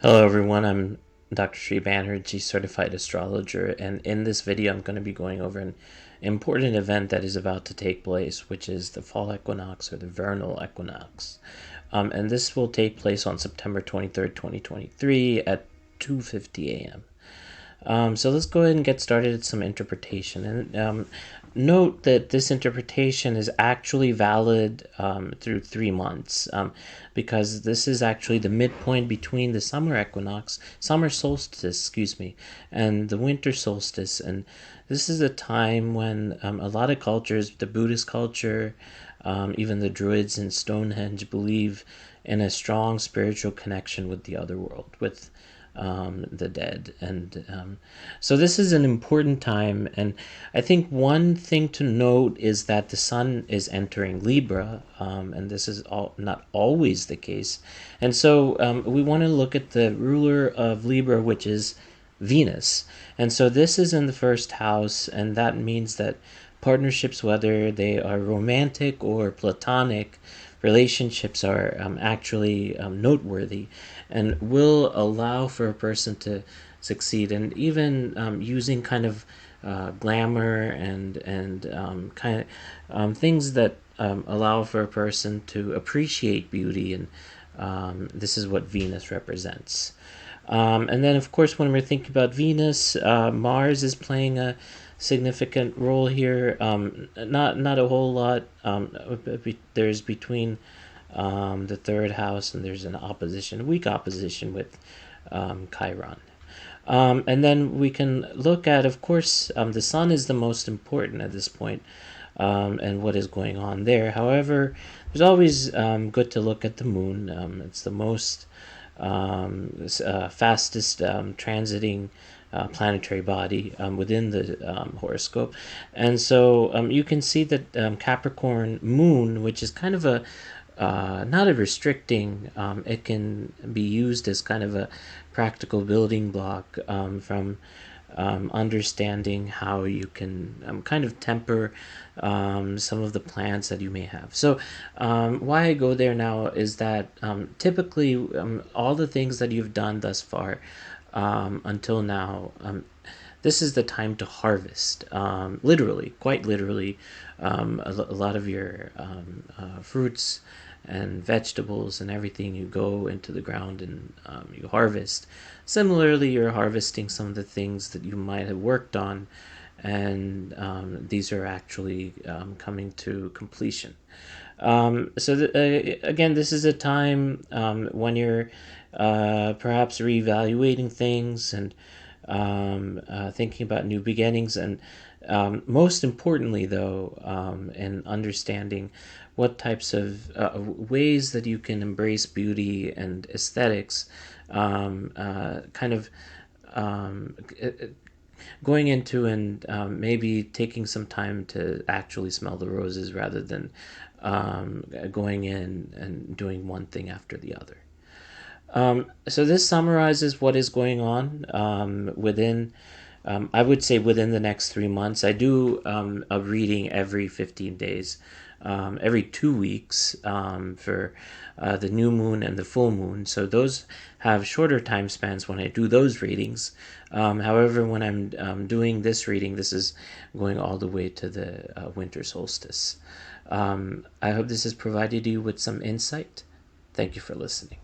Hello everyone, I'm Dr. Sri Banerjee, certified astrologer, and in this video I'm going to be going over an important event that is about to take place, which is the fall equinox or the vernal equinox. And this will take place on September 23rd, 2023 at 2:50 a.m. So let's go ahead and get started at some interpretation. And note that this interpretation is actually valid through 3 months, because this is actually the midpoint between the summer solstice, and the winter solstice. And this is a time when a lot of cultures, the Buddhist culture, even the Druids in Stonehenge, believe in a strong spiritual connection with the other world, with the dead. And so this is an important time. And I think one thing to note is that the sun is entering Libra, and this is not always the case. And so we want to look at the ruler of Libra, which is Venus. And so this is in the first house, and that means that partnerships, whether they are romantic or platonic, relationships are actually noteworthy and will allow for a person to succeed. And even using kind of glamour and kind of things that allow for a person to appreciate beauty, and this is what Venus represents. And then, of course, when we're thinking about Venus, Mars is playing a significant role here. Not a whole lot. There's between the third house, and there's a weak opposition with Chiron. And then we can look at, of course, the sun is the most important at this point, and what is going on there. However, there's always good to look at the moon. It's the most fastest transiting planetary body within the horoscope. And so you can see that Capricorn moon, which is kind of a not a restricting, it can be used as kind of a practical building block from understanding how you can kind of temper some of the plans that you may have. So why I go there now is that typically all the things that you've done thus far until now, this is the time to harvest, literally, quite literally, a lot of your fruits and vegetables and everything. You go into the ground and you harvest. Similarly, you're harvesting some of the things that you might have worked on, and these are actually coming to completion. Again, this is a time when you're perhaps reevaluating things and thinking about new beginnings, and most importantly, though, in understanding what types of ways that you can embrace beauty and aesthetics, kind of going into and maybe taking some time to actually smell the roses rather than going in and doing one thing after the other. So this summarizes what is going on within, I would say, within the next 3 months. I do a reading every 15 days, every 2 weeks for the new moon and the full moon. So those have shorter time spans when I do those readings. However, when I'm doing this reading, this is going all the way to the winter solstice. I hope this has provided you with some insight. Thank you for listening.